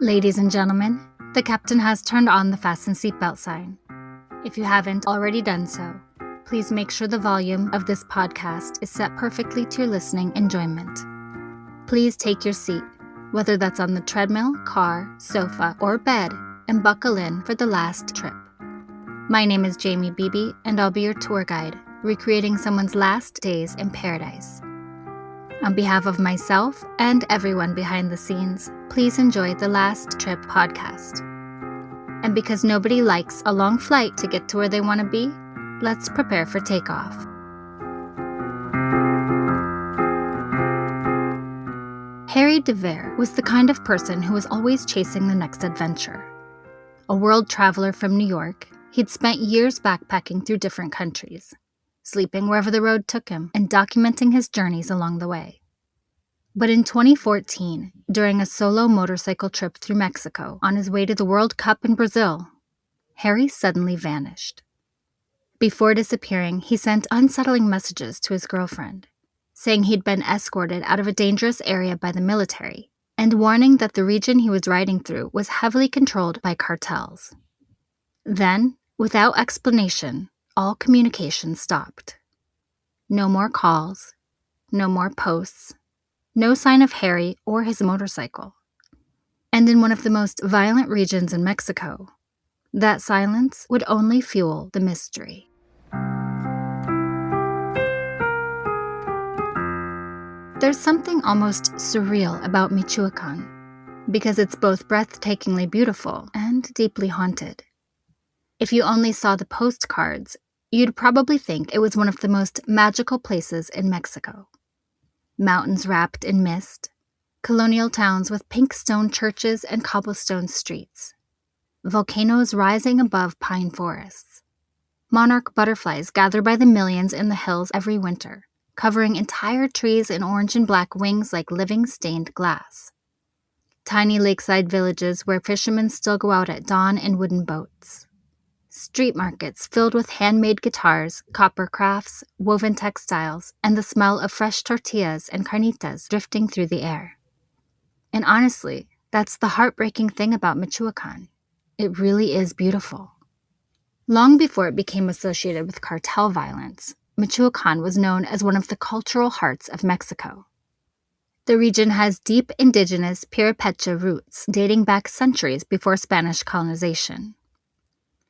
Ladies and gentlemen, the captain has turned on the fasten seatbelt sign. If you haven't already done so, please make sure the volume of this podcast is set perfectly to your listening enjoyment. Please take your seat, whether that's on the treadmill, car, sofa, or bed, and buckle in for the last trip. My name is Jamie Beebe, and I'll be your tour guide, recreating someone's last days in paradise. On behalf of myself and everyone behind the scenes, please enjoy the Last Trip podcast. And because nobody likes a long flight to get to where they want to be, let's prepare for takeoff. Harry Devert was the kind of person who was always chasing the next adventure. A world traveler from New York, he'd spent years backpacking through different countries, sleeping wherever the road took him, and documenting his journeys along the way. But in 2014, during a solo motorcycle trip through Mexico on his way to the World Cup in Brazil, Harry suddenly vanished. Before disappearing, he sent unsettling messages to his girlfriend, saying he'd been escorted out of a dangerous area by the military, and warning that the region he was riding through was heavily controlled by cartels. Then, without explanation, all communication stopped. No more calls, no more posts, no sign of Harry or his motorcycle. And in one of the most violent regions in Mexico, that silence would only fuel the mystery. There's something almost surreal about Michoacán, because it's both breathtakingly beautiful and deeply haunted. If you only saw the postcards, you'd probably think it was one of the most magical places in Mexico. Mountains wrapped in mist, colonial towns with pink stone churches and cobblestone streets, volcanoes rising above pine forests. Monarch butterflies gather by the millions in the hills every winter, covering entire trees in orange and black wings like living stained glass. Tiny lakeside villages where fishermen still go out at dawn in wooden boats. Street markets filled with handmade guitars, copper crafts, woven textiles, and the smell of fresh tortillas and carnitas drifting through the air. And honestly, that's the heartbreaking thing about Michoacán. It really is beautiful. Long before it became associated with cartel violence, Michoacán was known as one of the cultural hearts of Mexico. The region has deep indigenous Purépecha roots dating back centuries before Spanish colonization.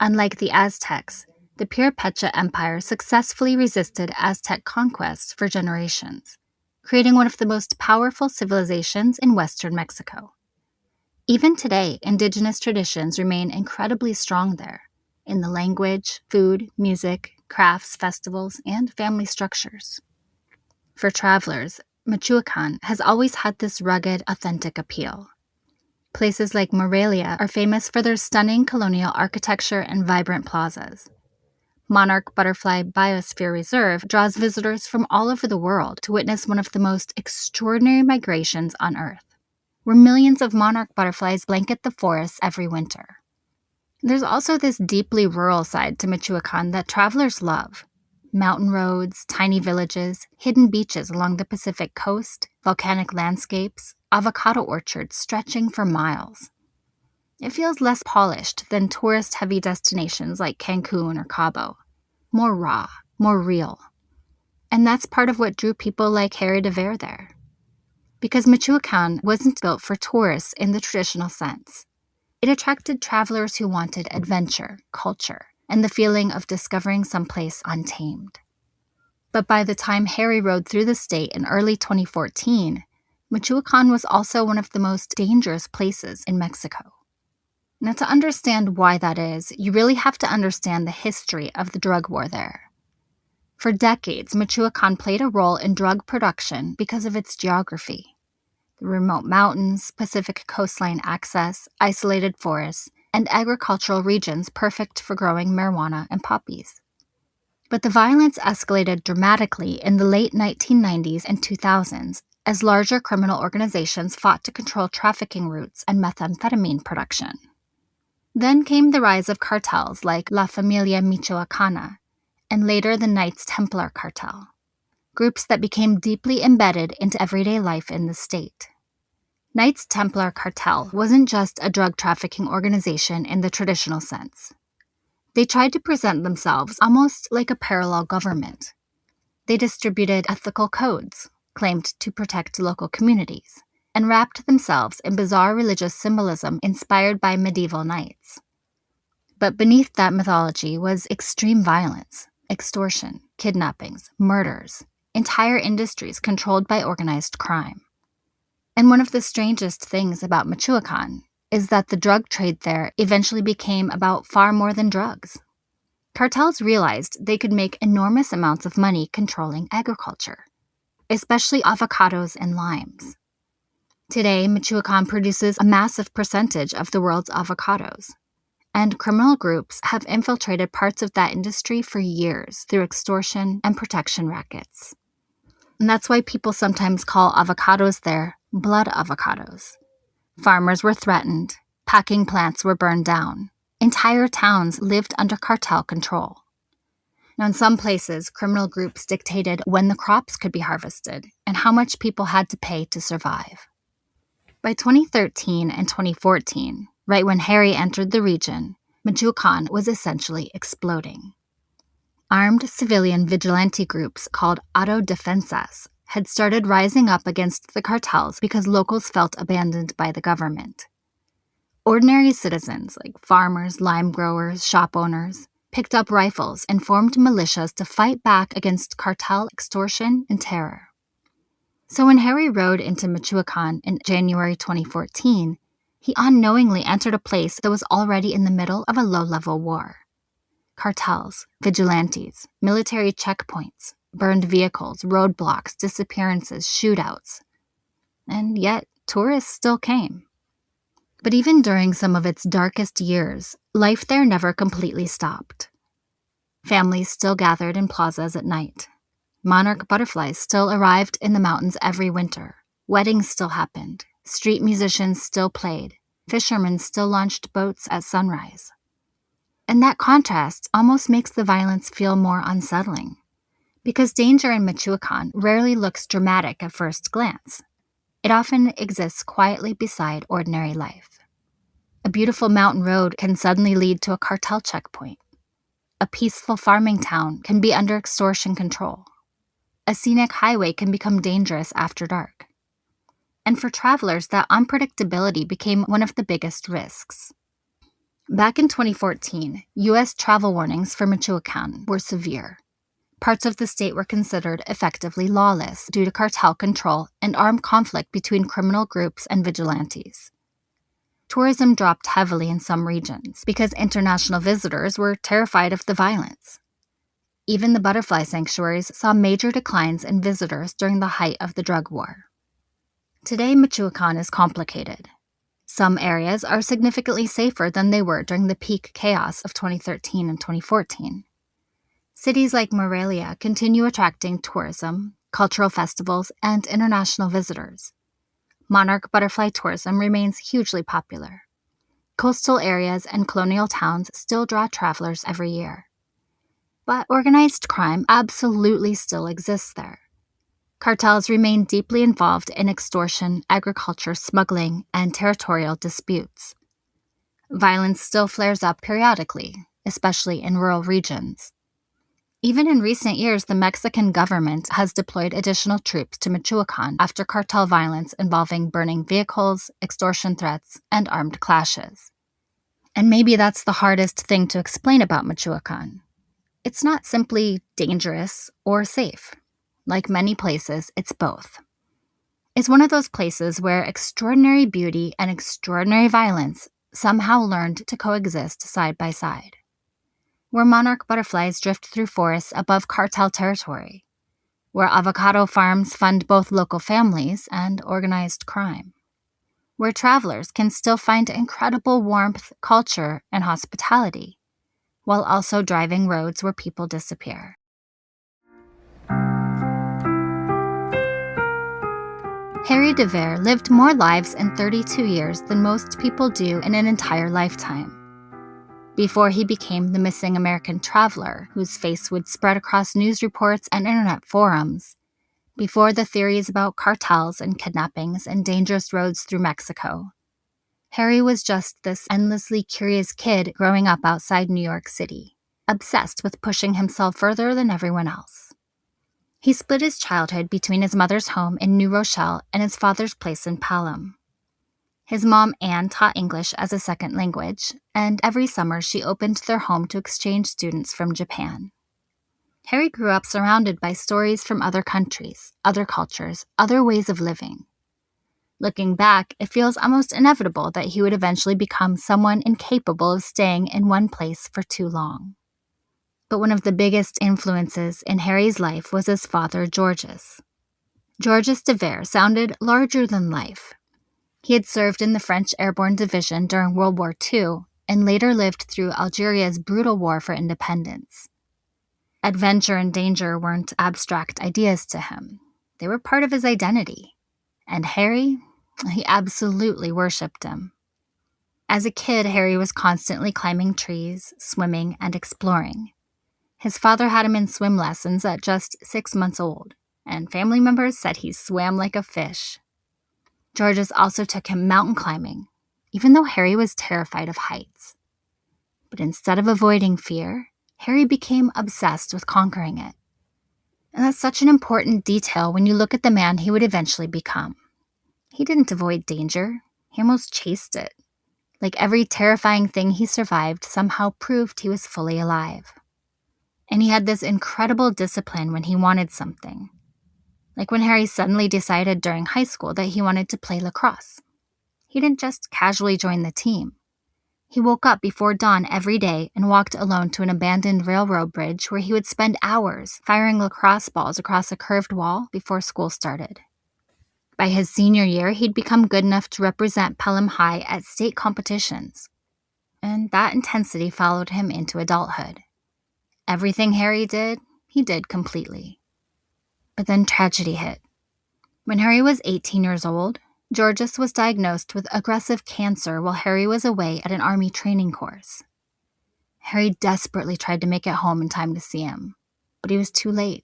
Unlike the Aztecs, the Purépecha Empire successfully resisted Aztec conquest for generations, creating one of the most powerful civilizations in Western Mexico. Even today, indigenous traditions remain incredibly strong there, in the language, food, music, crafts, festivals, and family structures. For travelers, Michoacán has always had this rugged, authentic appeal. Places like Morelia are famous for their stunning colonial architecture and vibrant plazas. Monarch Butterfly Biosphere Reserve draws visitors from all over the world to witness one of the most extraordinary migrations on Earth, where millions of monarch butterflies blanket the forests every winter. There's also this deeply rural side to Michoacán that travelers love. Mountain roads, tiny villages, hidden beaches along the Pacific coast, volcanic landscapes, avocado orchards stretching for miles. It feels less polished than tourist-heavy destinations like Cancun or Cabo. More raw, more real. And that's part of what drew people like Harry Devert there. Because Michoacán wasn't built for tourists in the traditional sense. It attracted travelers who wanted adventure, culture, and the feeling of discovering someplace untamed. But by the time Harry rode through the state in early 2014, Michoacán was also one of the most dangerous places in Mexico. Now, to understand why that is, you really have to understand the history of the drug war there. For decades, Michoacán played a role in drug production because of its geography. The remote mountains, Pacific coastline access, isolated forests, and agricultural regions perfect for growing marijuana and poppies. But the violence escalated dramatically in the late 1990s and 2000s as larger criminal organizations fought to control trafficking routes and methamphetamine production. Then came the rise of cartels like La Familia Michoacana, and later the Knights Templar cartel, groups that became deeply embedded into everyday life in the state. Knights Templar cartel wasn't just a drug trafficking organization in the traditional sense. They tried to present themselves almost like a parallel government. They distributed ethical codes, claimed to protect local communities, and wrapped themselves in bizarre religious symbolism inspired by medieval knights. But beneath that mythology was extreme violence, extortion, kidnappings, murders, entire industries controlled by organized crime. And one of the strangest things about Michoacán is that the drug trade there eventually became about far more than drugs. Cartels realized they could make enormous amounts of money controlling agriculture, especially avocados and limes. Today, Michoacán produces a massive percentage of the world's avocados, and criminal groups have infiltrated parts of that industry for years through extortion and protection rackets. And that's why people sometimes call avocados there blood avocados. Farmers were threatened, packing plants were burned down. Entire towns lived under cartel control. Now, in some places, criminal groups dictated when the crops could be harvested and how much people had to pay to survive. By 2013 and 2014, right when Harry entered the region, Michoacán was essentially exploding. Armed civilian vigilante groups called autodefensas had started rising up against the cartels because locals felt abandoned by the government. Ordinary citizens, like farmers, lime growers, shop owners, picked up rifles and formed militias to fight back against cartel extortion and terror. So when Harry rode into Michoacán in January 2014, he unknowingly entered a place that was already in the middle of a low-level war. Cartels, vigilantes, military checkpoints, burned vehicles, roadblocks, disappearances, shootouts. And yet, tourists still came. But even during some of its darkest years, life there never completely stopped. Families still gathered in plazas at night. Monarch butterflies still arrived in the mountains every winter. Weddings still happened. Street musicians still played. Fishermen still launched boats at sunrise. And that contrast almost makes the violence feel more unsettling, because danger in Michoacán rarely looks dramatic at first glance. It often exists quietly beside ordinary life. A beautiful mountain road can suddenly lead to a cartel checkpoint. A peaceful farming town can be under extortion control. A scenic highway can become dangerous after dark. And for travelers, that unpredictability became one of the biggest risks. Back in 2014, U.S. travel warnings for Michoacán were severe. Parts of the state were considered effectively lawless due to cartel control and armed conflict between criminal groups and vigilantes. Tourism dropped heavily in some regions because international visitors were terrified of the violence. Even the butterfly sanctuaries saw major declines in visitors during the height of the drug war. Today, Michoacán is complicated. Some areas are significantly safer than they were during the peak chaos of 2013 and 2014. Cities like Morelia continue attracting tourism, cultural festivals, and international visitors. Monarch butterfly tourism remains hugely popular. Coastal areas and colonial towns still draw travelers every year. But organized crime absolutely still exists there. Cartels remain deeply involved in extortion, agriculture, smuggling, and territorial disputes. Violence still flares up periodically, especially in rural regions. Even in recent years, the Mexican government has deployed additional troops to Michoacán after cartel violence involving burning vehicles, extortion threats, and armed clashes. And maybe that's the hardest thing to explain about Michoacán. It's not simply dangerous or safe. Like many places, it's both. It's one of those places where extraordinary beauty and extraordinary violence somehow learned to coexist side by side. Where monarch butterflies drift through forests above cartel territory. Where avocado farms fund both local families and organized crime. Where travelers can still find incredible warmth, culture, and hospitality, while also driving roads where people disappear. Harry Devert lived more lives in 32 years than most people do in an entire lifetime. Before he became the missing American traveler whose face would spread across news reports and internet forums, before the theories about cartels and kidnappings and dangerous roads through Mexico. Harry was just this endlessly curious kid growing up outside New York City, obsessed with pushing himself further than everyone else. He split his childhood between his mother's home in New Rochelle and his father's place in Pelham. His mom, Anne, taught English as a second language, and every summer she opened their home to exchange students from Japan. Harry grew up surrounded by stories from other countries, other cultures, other ways of living. Looking back, it feels almost inevitable that he would eventually become someone incapable of staying in one place for too long. But one of the biggest influences in Harry's life was his father, Georges. Georges Devert sounded larger than life. He had served in the French Airborne Division during World War II and later lived through Algeria's brutal war for independence. Adventure and danger weren't abstract ideas to him. They were part of his identity. And Harry, he absolutely worshipped him. As a kid, Harry was constantly climbing trees, swimming, and exploring. His father had him in swim lessons at just 6 months old, and family members said he swam like a fish. Georges also took him mountain climbing, even though Harry was terrified of heights. But instead of avoiding fear, Harry became obsessed with conquering it. And that's such an important detail when you look at the man he would eventually become. He didn't avoid danger, he almost chased it. Like every terrifying thing he survived somehow proved he was fully alive. And he had this incredible discipline when he wanted something. Like when Harry suddenly decided during high school that he wanted to play lacrosse. He didn't just casually join the team. He woke up before dawn every day and walked alone to an abandoned railroad bridge where he would spend hours firing lacrosse balls across a curved wall before school started. By his senior year, he'd become good enough to represent Pelham High at state competitions. And that intensity followed him into adulthood. Everything Harry did, he did completely. But then tragedy hit. When Harry was 18 years old, Georges was diagnosed with aggressive cancer while Harry was away at an army training course. Harry desperately tried to make it home in time to see him, but he was too late.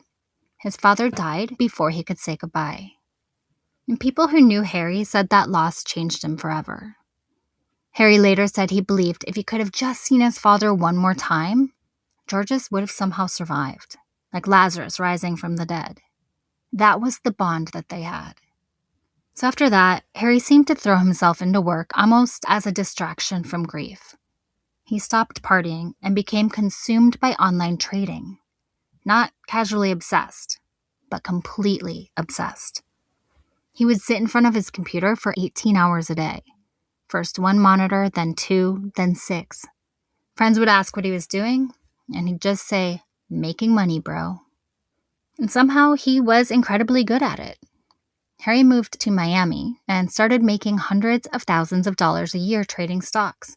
His father died before he could say goodbye. And people who knew Harry said that loss changed him forever. Harry later said he believed if he could have just seen his father one more time, Georges would have somehow survived, like Lazarus rising from the dead. That was the bond that they had. So after that, Harry seemed to throw himself into work almost as a distraction from grief. He stopped partying and became consumed by online trading. Not casually obsessed, but completely obsessed. He would sit in front of his computer for 18 hours a day. First one monitor, then 2, then 6. Friends would ask what he was doing, and he'd just say, "Making money, bro." And somehow he was incredibly good at it. Harry moved to Miami and started making hundreds of thousands of dollars a year trading stocks.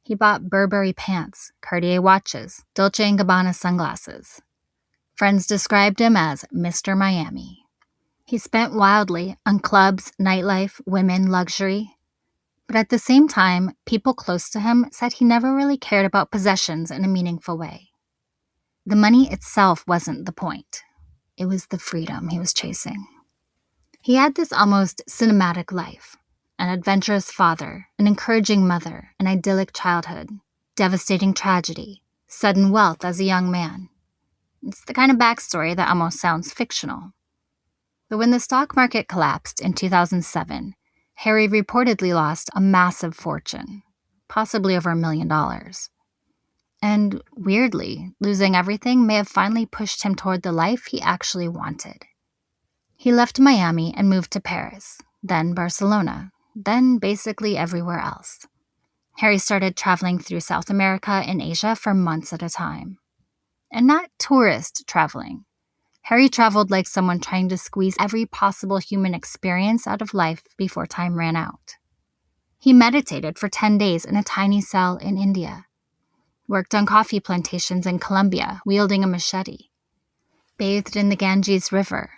He bought Burberry pants, Cartier watches, Dolce & Gabbana sunglasses. Friends described him as Mr. Miami. He spent wildly on clubs, nightlife, women, luxury. But at the same time, people close to him said he never really cared about possessions in a meaningful way. The money itself wasn't the point. It was the freedom he was chasing. He had this almost cinematic life, an adventurous father, an encouraging mother, an idyllic childhood, devastating tragedy, sudden wealth as a young man. It's the kind of backstory that almost sounds fictional. But when the stock market collapsed in 2007, Harry reportedly lost a massive fortune, possibly over $1 million. And weirdly, losing everything may have finally pushed him toward the life he actually wanted. He left Miami and moved to Paris, then Barcelona, then basically everywhere else. Harry started traveling through South America and Asia for months at a time. And not tourist traveling. Harry traveled like someone trying to squeeze every possible human experience out of life before time ran out. He meditated for 10 days in a tiny cell in India, worked on coffee plantations in Colombia, wielding a machete, bathed in the Ganges River,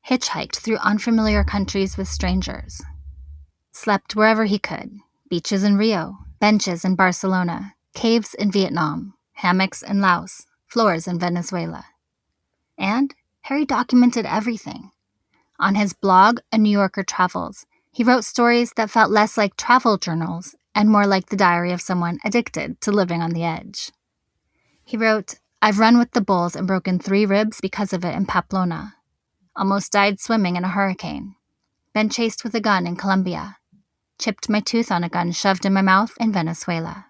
hitchhiked through unfamiliar countries with strangers, slept wherever he could, beaches in Rio, benches in Barcelona, caves in Vietnam, hammocks in Laos, floors in Venezuela. And Harry documented everything. On his blog, A New Yorker Travels, he wrote stories that felt less like travel journals and more like the diary of someone addicted to living on the edge. He wrote, "I've run with the bulls and broken 3 ribs because of it in Pamplona. Almost died swimming in a hurricane. Been chased with a gun in Colombia. Chipped my tooth on a gun shoved in my mouth in Venezuela."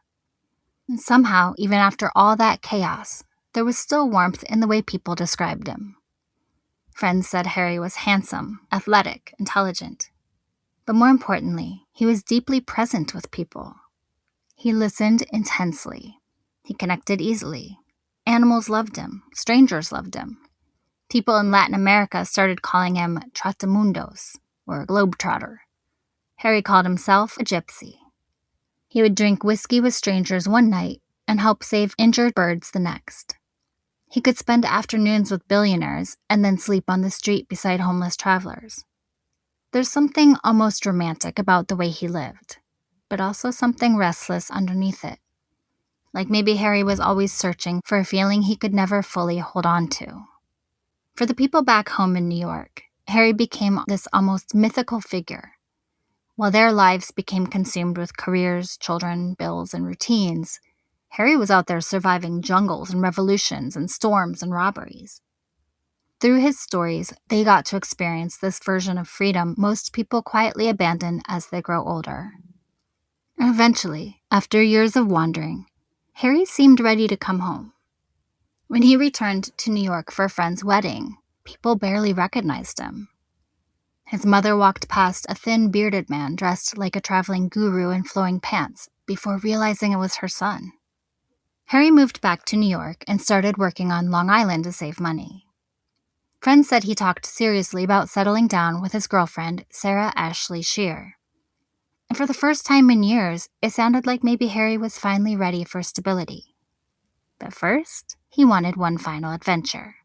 And somehow, even after all that chaos, there was still warmth in the way people described him. Friends said Harry was handsome, athletic, intelligent. But more importantly, he was deeply present with people. He listened intensely. He connected easily. Animals loved him. Strangers loved him. People in Latin America started calling him Trotamundos, or Globetrotter. Harry called himself a gypsy. He would drink whiskey with strangers one night and help save injured birds the next. He could spend afternoons with billionaires and then sleep on the street beside homeless travelers. There's something almost romantic about the way he lived, but also something restless underneath it. Like maybe Harry was always searching for a feeling he could never fully hold on to. For the people back home in New York, Harry became this almost mythical figure. While their lives became consumed with careers, children, bills, and routines, Harry was out there surviving jungles and revolutions and storms and robberies. Through his stories, they got to experience this version of freedom most people quietly abandon as they grow older. Eventually, after years of wandering, Harry seemed ready to come home. When he returned to New York for a friend's wedding, people barely recognized him. His mother walked past a thin, bearded man dressed like a traveling guru in flowing pants before realizing it was her son. Harry moved back to New York and started working on Long Island to save money. Friends said he talked seriously about settling down with his girlfriend, Sarah Ashley Shear. And for the first time in years, it sounded like maybe Harry was finally ready for stability. But first, he wanted one final adventure.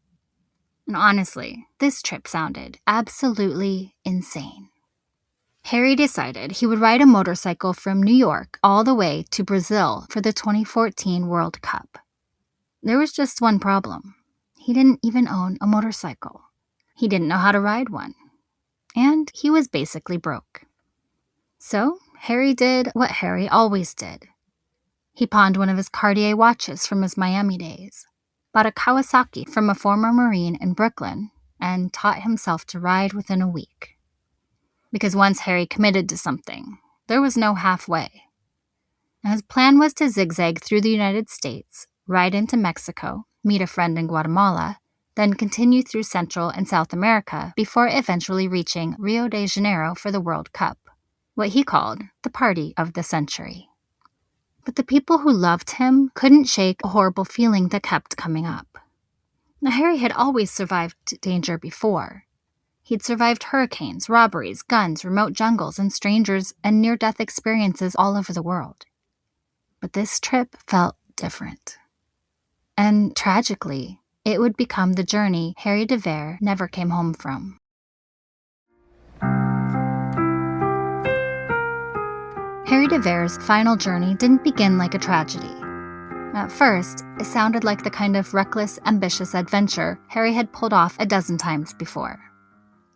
And honestly, this trip sounded absolutely insane. Harry decided he would ride a motorcycle from New York all the way to Brazil for the 2014 World Cup. There was just one problem. He didn't even own a motorcycle. He didn't know how to ride one. And he was basically broke. So, Harry did what Harry always did. He pawned one of his Cartier watches from his Miami days, bought a Kawasaki from a former Marine in Brooklyn, and taught himself to ride within a week. Because once Harry committed to something, there was no halfway. And his plan was to zigzag through the United States, ride into Mexico, meet a friend in Guatemala, then continue through Central and South America before eventually reaching Rio de Janeiro for the World Cup, what he called the party of the century. But the people who loved him couldn't shake a horrible feeling that kept coming up. Now, Harry had always survived danger before. He'd survived hurricanes, robberies, guns, remote jungles, and strangers and near-death experiences all over the world. But this trip felt different. And tragically, it would become the journey Harry Devert never came home from. Harry Devert's final journey didn't begin like a tragedy. At first, it sounded like the kind of reckless, ambitious adventure Harry had pulled off a dozen times before.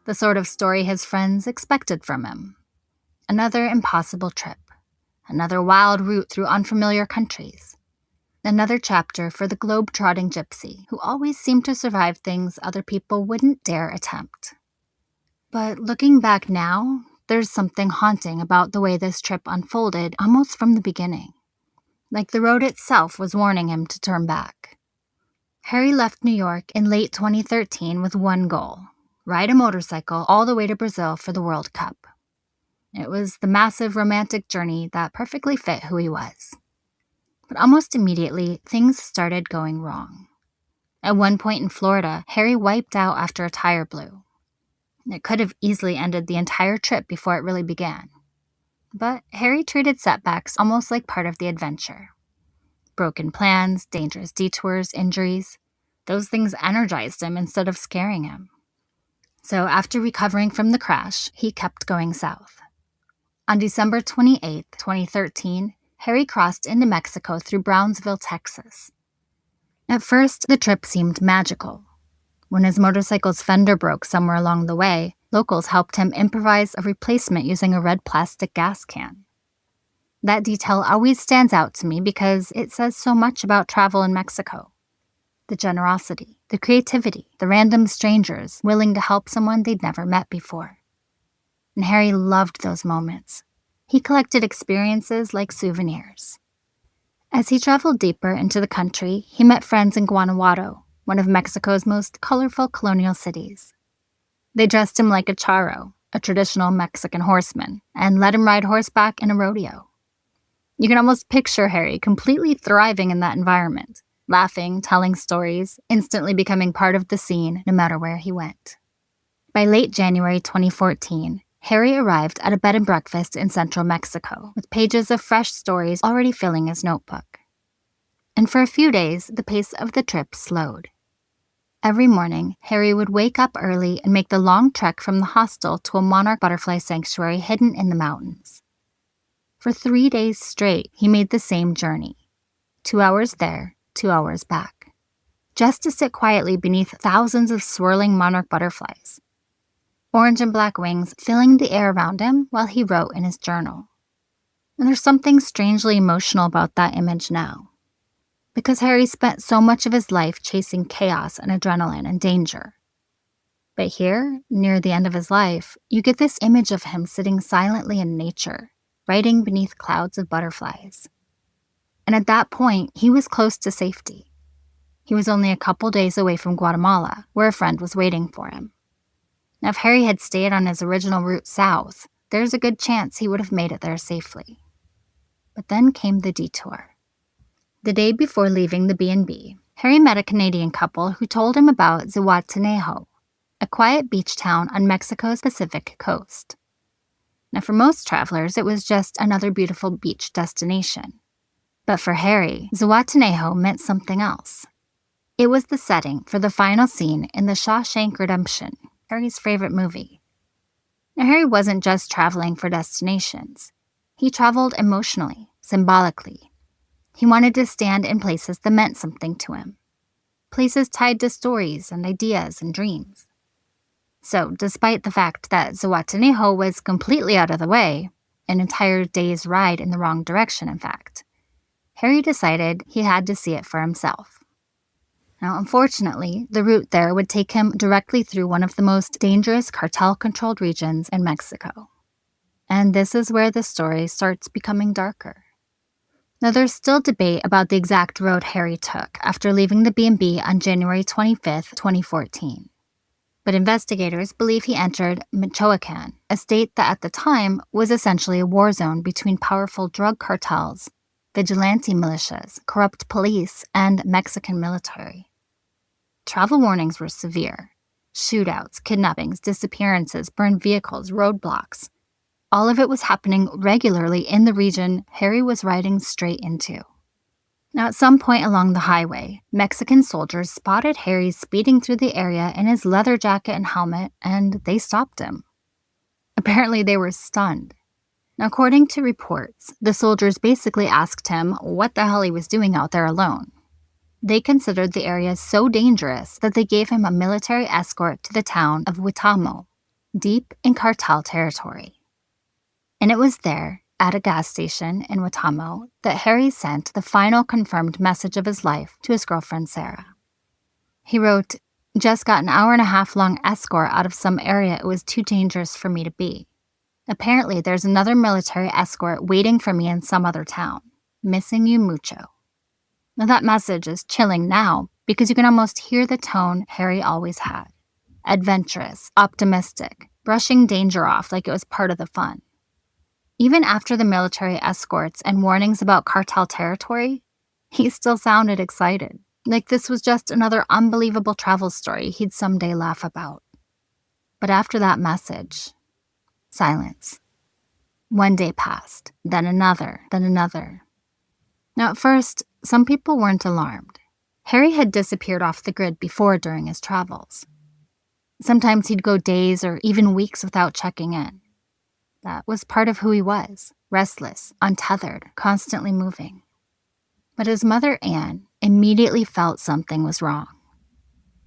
The sort of story his friends expected from him. Another impossible trip. Another wild route through unfamiliar countries. Another chapter for the globe-trotting gypsy who always seemed to survive things other people wouldn't dare attempt. But looking back now, there's something haunting about the way this trip unfolded almost from the beginning. Like the road itself was warning him to turn back. Harry left New York in late 2013 with one goal: ride a motorcycle all the way to Brazil for the World Cup. It was the massive romantic journey that perfectly fit who he was. But almost immediately, things started going wrong. At one point in Florida, Harry wiped out after a tire blew. It could have easily ended the entire trip before it really began. But Harry treated setbacks almost like part of the adventure. Broken plans, dangerous detours, injuries, those things energized him instead of scaring him. So after recovering from the crash, he kept going south. On December 28, 2013, Harry crossed into Mexico through Brownsville, Texas. At first, the trip seemed magical. When his motorcycle's fender broke somewhere along the way, locals helped him improvise a replacement using a red plastic gas can. That detail always stands out to me because it says so much about travel in Mexico. The generosity, the creativity, the random strangers willing to help someone they'd never met before. And Harry loved those moments. He collected experiences like souvenirs. As he traveled deeper into the country, he met friends in Guanajuato, one of Mexico's most colorful colonial cities. They dressed him like a charro, a traditional Mexican horseman, and let him ride horseback in a rodeo. You can almost picture Harry completely thriving in that environment, laughing, telling stories, instantly becoming part of the scene no matter where he went. By late January 2014, Harry arrived at a bed and breakfast in central Mexico, with pages of fresh stories already filling his notebook. And for a few days, the pace of the trip slowed. Every morning, Harry would wake up early and make the long trek from the hostel to a monarch butterfly sanctuary hidden in the mountains. For 3 days straight, he made the same journey. 2 hours there, 2 hours back. Just to sit quietly beneath thousands of swirling monarch butterflies. Orange and black wings filling the air around him while he wrote in his journal. And there's something strangely emotional about that image now. Because Harry spent so much of his life chasing chaos and adrenaline and danger. But here, near the end of his life, you get this image of him sitting silently in nature, writing beneath clouds of butterflies. And at that point, he was close to safety. He was only a couple days away from Guatemala, where a friend was waiting for him. Now, if Harry had stayed on his original route south, there's a good chance he would have made it there safely. But then came the detour. The day before leaving the B&B, Harry met a Canadian couple who told him about Zihuatanejo, a quiet beach town on Mexico's Pacific coast. Now, for most travelers, it was just another beautiful beach destination. But for Harry, Zihuatanejo meant something else. It was the setting for the final scene in The Shawshank Redemption, Harry's favorite movie. Now, Harry wasn't just traveling for destinations. He traveled emotionally, symbolically. He wanted to stand in places that meant something to him. Places tied to stories and ideas and dreams. So, despite the fact that Zihuatanejo was completely out of the way, an entire day's ride in the wrong direction, in fact, Harry decided he had to see it for himself. Now, unfortunately, the route there would take him directly through one of the most dangerous cartel-controlled regions in Mexico. And this is where the story starts becoming darker. Now, there's still debate about the exact road Harry took after leaving the B&B on January 25, 2014. But investigators believe he entered Michoacán, a state that at the time was essentially a war zone between powerful drug cartels, vigilante militias, corrupt police, and Mexican military. Travel warnings were severe. Shootouts, kidnappings, disappearances, burned vehicles, roadblocks. All of it was happening regularly in the region Harry was riding straight into. Now, at some point along the highway, Mexican soldiers spotted Harry speeding through the area in his leather jacket and helmet, and they stopped him. Apparently, they were stunned. Now, according to reports, the soldiers basically asked him what the hell he was doing out there alone. They considered the area so dangerous that they gave him a military escort to the town of Huitamo, deep in cartel territory. And it was there, at a gas station in Huitamo, that Harry sent the final confirmed message of his life to his girlfriend Sarah. He wrote, "Just got an hour-and-a-half long escort out of some area it was too dangerous for me to be. Apparently there's another military escort waiting for me in some other town. Missing you mucho." Now that message is chilling now because you can almost hear the tone Harry always had. Adventurous, optimistic, brushing danger off like it was part of the fun. Even after the military escorts and warnings about cartel territory, he still sounded excited, like this was just another unbelievable travel story he'd someday laugh about. But after that message, silence. One day passed, then another, then another. Now at first, some people weren't alarmed. Harry had disappeared off the grid before during his travels. Sometimes he'd go days or even weeks without checking in. That was part of who he was, restless, untethered, constantly moving. But his mother, Anne, immediately felt something was wrong.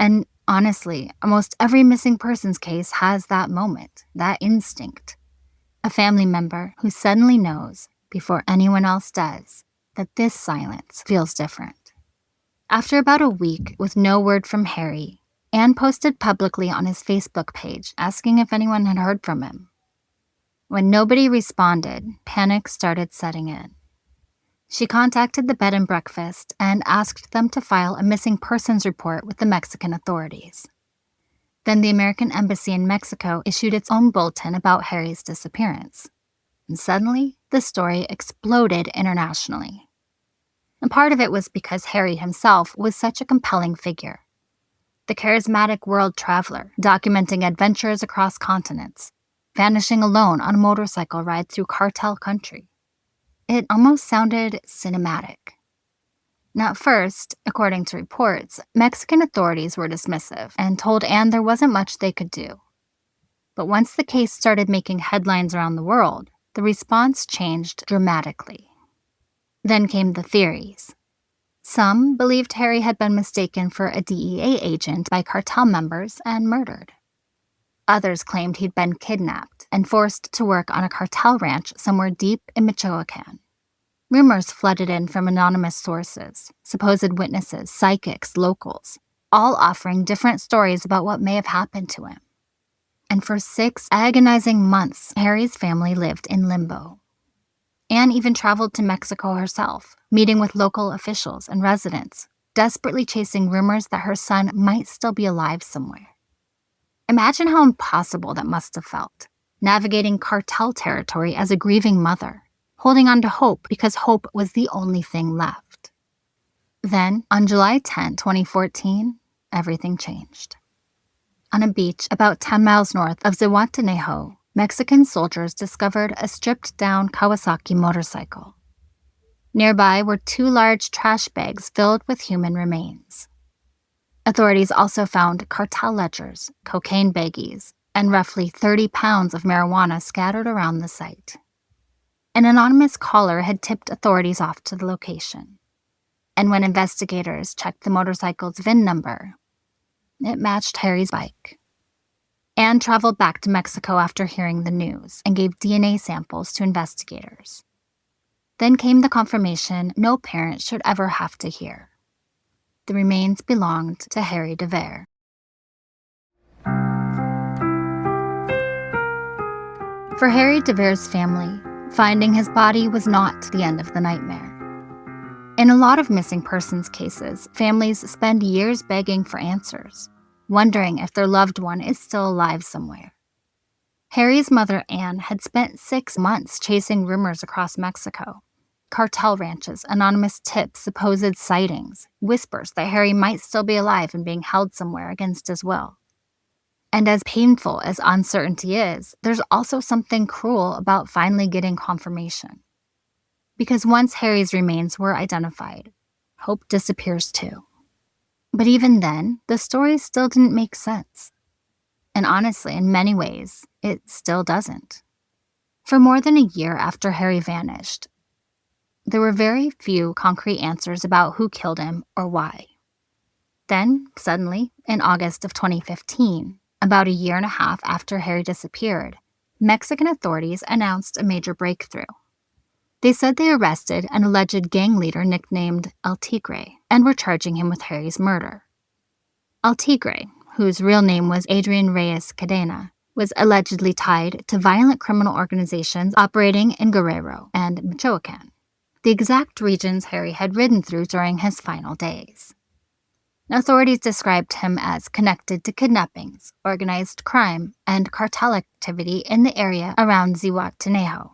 And Honestly, almost every missing persons case has that moment, that instinct. A family member who suddenly knows, before anyone else does, that this silence feels different. After about a week with no word from Harry, Anne posted publicly on his Facebook page asking if anyone had heard from him. When nobody responded, panic started setting in. She contacted the bed and breakfast and asked them to file a missing persons report with the Mexican authorities. Then the American embassy in Mexico issued its own bulletin about Harry's disappearance. And suddenly, the story exploded internationally. And part of it was because Harry himself was such a compelling figure. The charismatic world traveler, documenting adventures across continents, vanishing alone on a motorcycle ride through cartel country. It almost sounded cinematic. Now, at first, according to reports, Mexican authorities were dismissive and told Anne there wasn't much they could do. But once the case started making headlines around the world, the response changed dramatically. Then came the theories. Some believed Harry had been mistaken for a DEA agent by cartel members and murdered. Others claimed he'd been kidnapped and forced to work on a cartel ranch somewhere deep in Michoacán. Rumors flooded in from anonymous sources, supposed witnesses, psychics, locals, all offering different stories about what may have happened to him. And for 6 agonizing months, Harry's family lived in limbo. Anne even traveled to Mexico herself, meeting with local officials and residents, desperately chasing rumors that her son might still be alive somewhere. Imagine how impossible that must have felt, navigating cartel territory as a grieving mother, holding on to hope because hope was the only thing left. Then, on July 10, 2014, everything changed. On a beach about 10 miles north of Zihuatanejo, Mexican soldiers discovered a stripped-down Kawasaki motorcycle. Nearby were 2 large trash bags filled with human remains. Authorities also found cartel ledgers, cocaine baggies, and roughly 30 pounds of marijuana scattered around the site. An anonymous caller had tipped authorities off to the location. And when investigators checked the motorcycle's VIN number, it matched Harry's bike. Anne traveled back to Mexico after hearing the news and gave DNA samples to investigators. Then came the confirmation no parent should ever have to hear. The remains belonged to Harry Devert. For Harry Devert's family, finding his body was not the end of the nightmare. In a lot of missing persons cases, families spend years begging for answers, wondering if their loved one is still alive somewhere. Harry's mother, Anne, had spent 6 months chasing rumors across Mexico. Cartel ranches, anonymous tips, supposed sightings, whispers that Harry might still be alive and being held somewhere against his will. And as painful as uncertainty is, there's also something cruel about finally getting confirmation. Because once Harry's remains were identified, hope disappears too. But even then, the story still didn't make sense. And honestly, in many ways, it still doesn't. For more than a year after Harry vanished, there were very few concrete answers about who killed him or why. Then, suddenly, in August of 2015, about a year and a half after Harry disappeared, Mexican authorities announced a major breakthrough. They said they arrested an alleged gang leader nicknamed El Tigre and were charging him with Harry's murder. El Tigre, whose real name was Adrian Reyes Cadena, was allegedly tied to violent criminal organizations operating in Guerrero and Michoacán, the exact regions Harry had ridden through during his final days. Authorities described him as connected to kidnappings, organized crime, and cartel activity in the area around Zihuatanejo.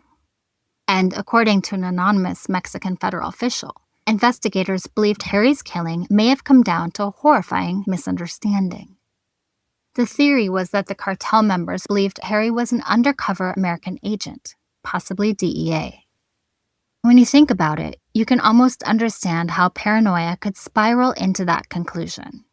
And according to an anonymous Mexican federal official, investigators believed Harry's killing may have come down to a horrifying misunderstanding. The theory was that the cartel members believed Harry was an undercover American agent, possibly DEA. When you think about it, you can almost understand how paranoia could spiral into that conclusion.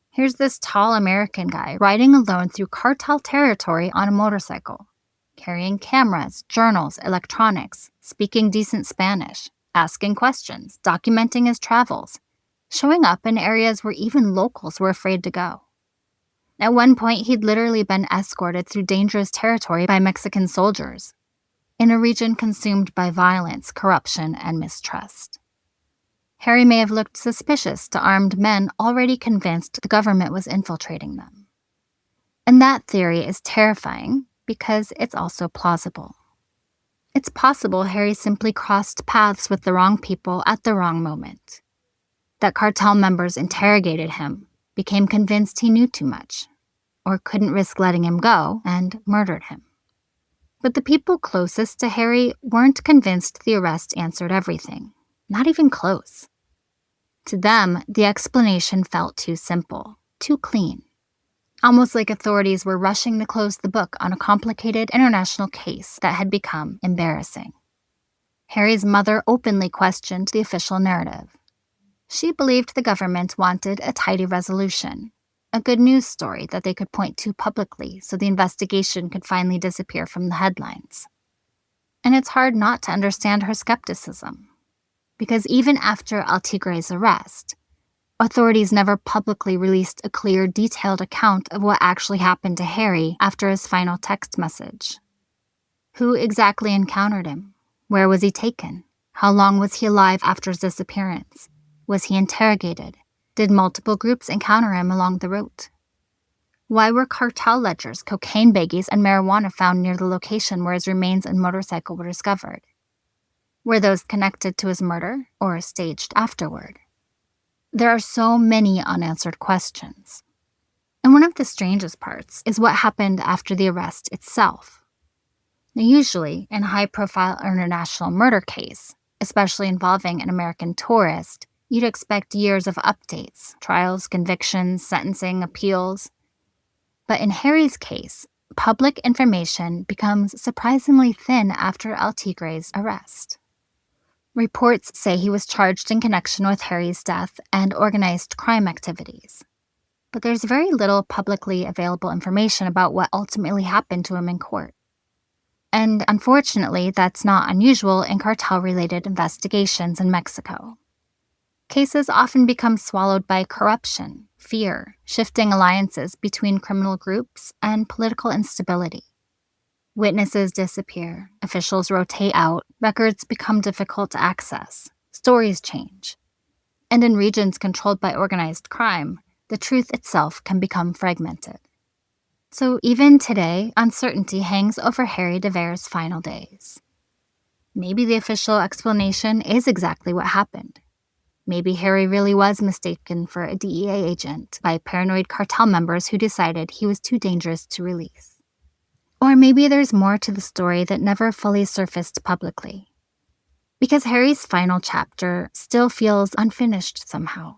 Here's this tall American guy riding alone through cartel territory on a motorcycle, carrying cameras, journals, electronics, speaking decent Spanish, asking questions, documenting his travels, showing up in areas where even locals were afraid to go. At one point, he'd literally been escorted through dangerous territory by Mexican soldiers, in a region consumed by violence, corruption, and mistrust. Harry may have looked suspicious to armed men already convinced the government was infiltrating them. And that theory is terrifying because it's also plausible. It's possible Harry simply crossed paths with the wrong people at the wrong moment. That cartel members interrogated him, became convinced he knew too much, or couldn't risk letting him go, and murdered him. But the people closest to Harry weren't convinced the arrest answered everything, not even close. To them, the explanation felt too simple, too clean. Almost like authorities were rushing to close the book on a complicated international case that had become embarrassing. Harry's mother openly questioned the official narrative. She believed the government wanted a tidy resolution, a good news story that they could point to publicly so the investigation could finally disappear from the headlines. And it's hard not to understand her skepticism, because even after El Tigre's arrest, authorities never publicly released a clear, detailed account of what actually happened to Harry after his final text message. Who exactly encountered him? Where was he taken? How long was he alive after his disappearance? Was he interrogated? Did multiple groups encounter him along the route? Why were cartel ledgers, cocaine baggies, and marijuana found near the location where his remains and motorcycle were discovered? Were those connected to his murder or staged afterward? There are so many unanswered questions. And one of the strangest parts is what happened after the arrest itself. Now, usually, in a high-profile international murder case, especially involving an American tourist, you'd expect years of updates, trials, convictions, sentencing, appeals. But in Harry's case, public information becomes surprisingly thin after El Tigre's arrest. Reports say he was charged in connection with Harry's death and organized crime activities. But there's very little publicly available information about what ultimately happened to him in court. And unfortunately, that's not unusual in cartel-related investigations in Mexico. Cases often become swallowed by corruption, fear, shifting alliances between criminal groups, and political instability. Witnesses disappear, officials rotate out, records become difficult to access, stories change. And in regions controlled by organized crime, the truth itself can become fragmented. So even today, uncertainty hangs over Harry Devert's final days. Maybe the official explanation is exactly what happened. Maybe Harry really was mistaken for a DEA agent by paranoid cartel members who decided he was too dangerous to release. Or maybe there's more to the story that never fully surfaced publicly. Because Harry's final chapter still feels unfinished somehow.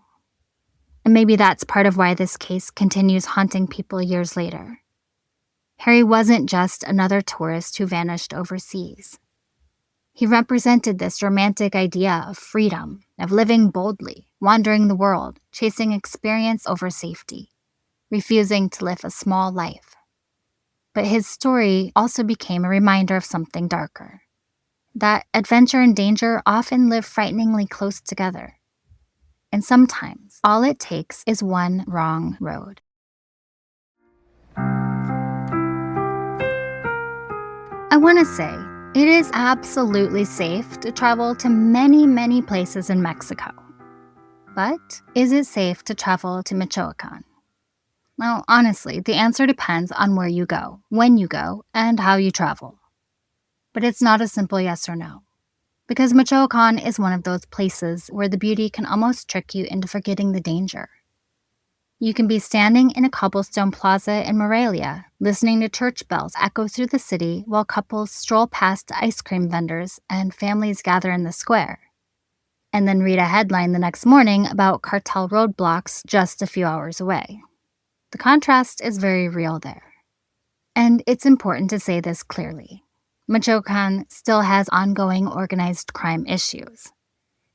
And maybe that's part of why this case continues haunting people years later. Harry wasn't just another tourist who vanished overseas. He represented this romantic idea of freedom, of living boldly, wandering the world, chasing experience over safety, refusing to live a small life. But his story also became a reminder of something darker. That adventure and danger often live frighteningly close together. And sometimes, all it takes is one wrong road. I want to say, it is absolutely safe to travel to many, many places in Mexico. But is it safe to travel to Michoacán? Well, honestly, the answer depends on where you go, when you go, and how you travel. But it's not a simple yes or no. Because Michoacán is one of those places where the beauty can almost trick you into forgetting the danger. You can be standing in a cobblestone plaza in Morelia, listening to church bells echo through the city while couples stroll past ice cream vendors and families gather in the square. And then read a headline the next morning about cartel roadblocks just a few hours away. The contrast is very real there. And it's important to say this clearly. Michoacán still has ongoing organized crime issues.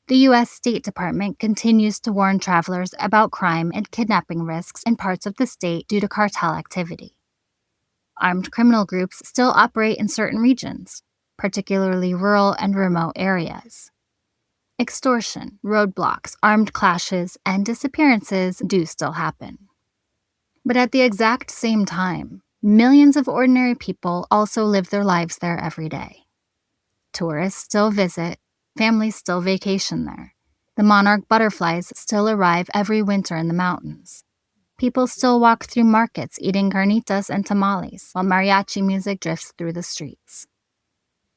The U.S. State Department continues to warn travelers about crime and kidnapping risks in parts of the state due to cartel activity. Armed criminal groups still operate in certain regions, particularly rural and remote areas. Extortion, roadblocks, armed clashes, and disappearances do still happen. But at the exact same time, millions of ordinary people also live their lives there every day. Tourists still visit, families still vacation there. The monarch butterflies still arrive every winter in the mountains. People still walk through markets eating carnitas and tamales while mariachi music drifts through the streets.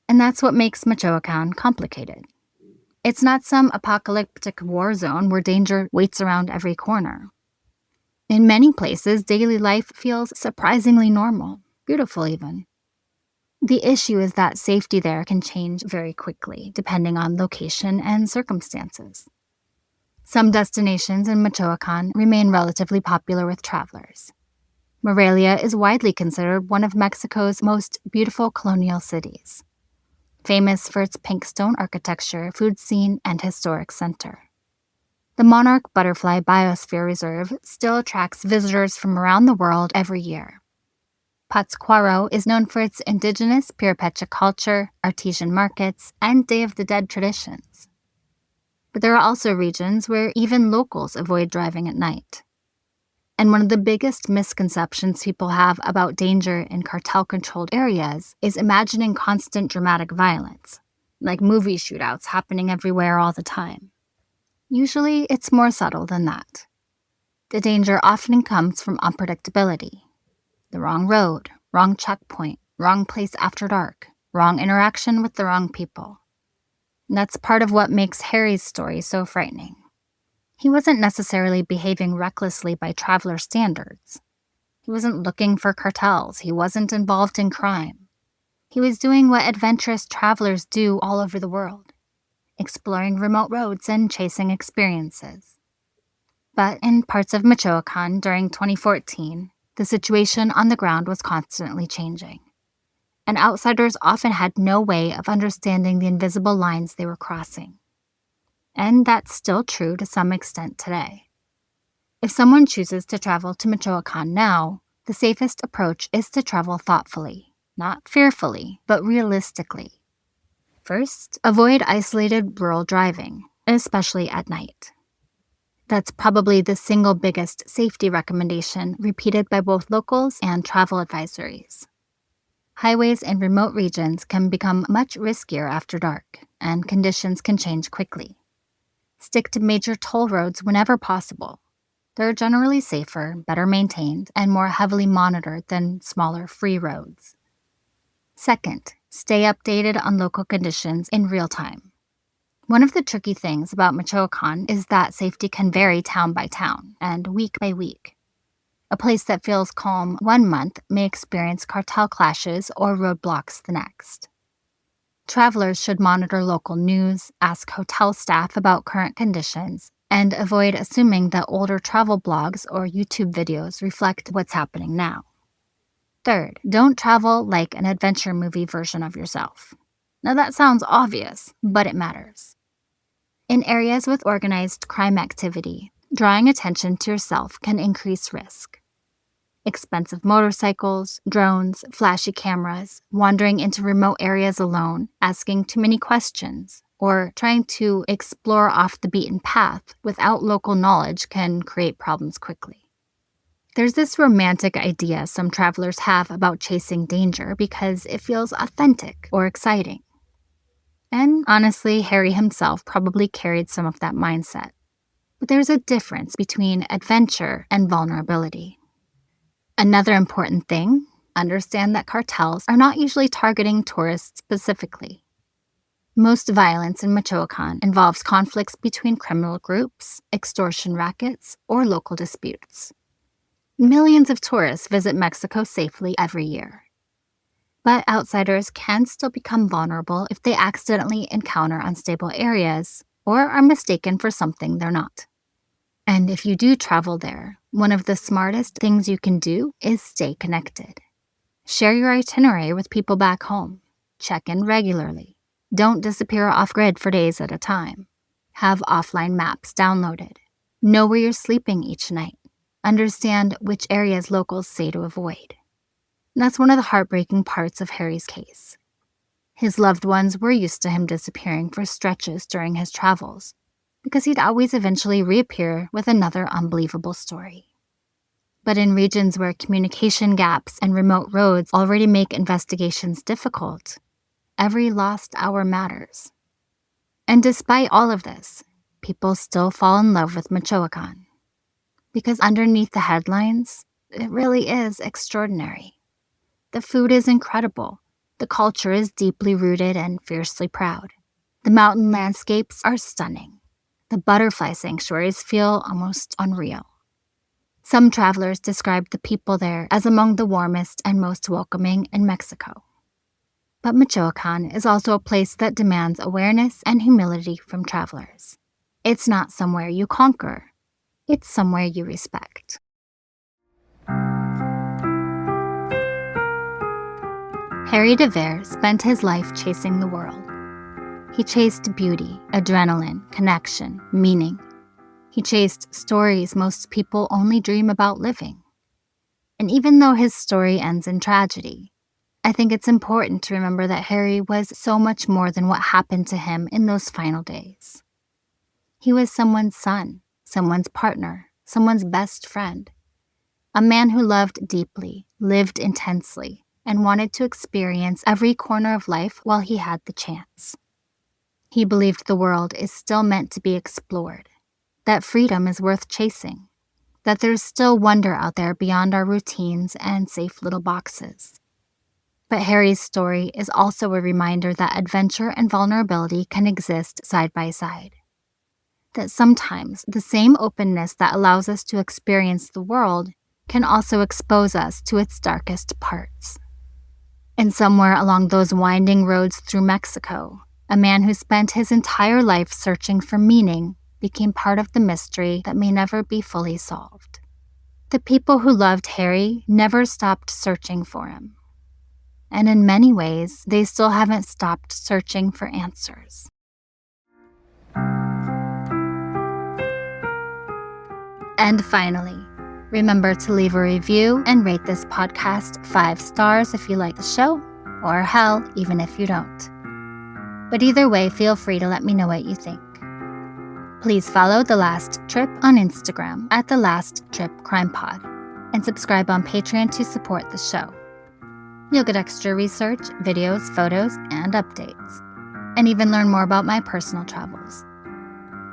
And that's what makes Michoacán complicated. It's not some apocalyptic war zone where danger waits around every corner. In many places, daily life feels surprisingly normal, beautiful even. The issue is that safety there can change very quickly, depending on location and circumstances. Some destinations in Michoacán remain relatively popular with travelers. Morelia is widely considered one of Mexico's most beautiful colonial cities, famous for its pink stone architecture, food scene, and historic center. The Monarch Butterfly Biosphere Reserve still attracts visitors from around the world every year. Pátzcuaro is known for its indigenous Purépecha culture, artesian markets, and Day of the Dead traditions. But there are also regions where even locals avoid driving at night. And one of the biggest misconceptions people have about danger in cartel-controlled areas is imagining constant dramatic violence, like movie shootouts happening everywhere all the time. Usually, it's more subtle than that. The danger often comes from unpredictability. The wrong road, wrong checkpoint, wrong place after dark, wrong interaction with the wrong people. And that's part of what makes Harry's story so frightening. He wasn't necessarily behaving recklessly by traveler standards. He wasn't looking for cartels. He wasn't involved in crime. He was doing what adventurous travelers do all over the world, exploring remote roads and chasing experiences. But in parts of Michoacán during 2014, the situation on the ground was constantly changing, and outsiders often had no way of understanding the invisible lines they were crossing. And that's still true to some extent today. If someone chooses to travel to Michoacán now, the safest approach is to travel thoughtfully, not fearfully, but realistically. First, avoid isolated rural driving, especially at night. That's probably the single biggest safety recommendation repeated by both locals and travel advisories. Highways in remote regions can become much riskier after dark, and conditions can change quickly. Stick to major toll roads whenever possible. They're generally safer, better maintained, and more heavily monitored than smaller free roads. Second, stay updated on local conditions in real time. One of the tricky things about Michoacán is that safety can vary town by town and week by week. A place that feels calm one month may experience cartel clashes or roadblocks the next. Travelers should monitor local news, ask hotel staff about current conditions, and avoid assuming that older travel blogs or YouTube videos reflect what's happening now. Third, don't travel like an adventure movie version of yourself. Now that sounds obvious, but it matters. In areas with organized crime activity, drawing attention to yourself can increase risk. Expensive motorcycles, drones, flashy cameras, wandering into remote areas alone, asking too many questions, or trying to explore off the beaten path without local knowledge can create problems quickly. There's this romantic idea some travelers have about chasing danger because it feels authentic or exciting. And honestly, Harry himself probably carried some of that mindset. But there's a difference between adventure and vulnerability. Another important thing, understand that cartels are not usually targeting tourists specifically. Most violence in Michoacán involves conflicts between criminal groups, extortion rackets, or local disputes. Millions of tourists visit Mexico safely every year. But outsiders can still become vulnerable if they accidentally encounter unstable areas or are mistaken for something they're not. And if you do travel there, one of the smartest things you can do is stay connected. Share your itinerary with people back home. Check in regularly. Don't disappear off-grid for days at a time. Have offline maps downloaded. Know where you're sleeping each night. Understand which areas locals say to avoid. That's one of the heartbreaking parts of Harry's case. His loved ones were used to him disappearing for stretches during his travels, because he'd always eventually reappear with another unbelievable story. But in regions where communication gaps and remote roads already make investigations difficult, every lost hour matters. And despite all of this, people still fall in love with Michoacán. Because underneath the headlines, it really is extraordinary. The food is incredible. The culture is deeply rooted and fiercely proud. The mountain landscapes are stunning. The butterfly sanctuaries feel almost unreal. Some travelers describe the people there as among the warmest and most welcoming in Mexico. But Michoacán is also a place that demands awareness and humility from travelers. It's not somewhere you conquer. It's somewhere you respect. Harry Devert spent his life chasing the world. He chased beauty, adrenaline, connection, meaning. He chased stories most people only dream about living. And even though his story ends in tragedy, I think it's important to remember that Harry was so much more than what happened to him in those final days. He was someone's son, someone's partner, someone's best friend. A man who loved deeply, lived intensely, and wanted to experience every corner of life while he had the chance. He believed the world is still meant to be explored, that freedom is worth chasing, that there's still wonder out there beyond our routines and safe little boxes. But Harry's story is also a reminder that adventure and vulnerability can exist side by side. That sometimes the same openness that allows us to experience the world can also expose us to its darkest parts. And somewhere along those winding roads through Mexico, a man who spent his entire life searching for meaning became part of the mystery that may never be fully solved. The people who loved Harry never stopped searching for him. And in many ways, they still haven't stopped searching for answers. And finally, remember to leave a review and rate this podcast 5 stars if you like the show, or hell, even if you don't. But either way, feel free to let me know what you think. Please follow The Last Trip on Instagram at The Last Trip Crime Pod, and subscribe on Patreon to support the show. You'll get extra research, videos, photos, and updates, and even learn more about my personal travels.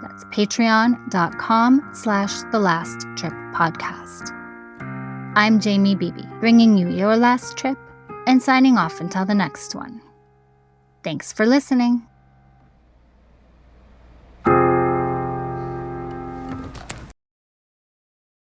That's patreon.com/The Last Trip Podcast. I'm Jamie Beebe, bringing you your last trip and signing off until the next one. Thanks for listening.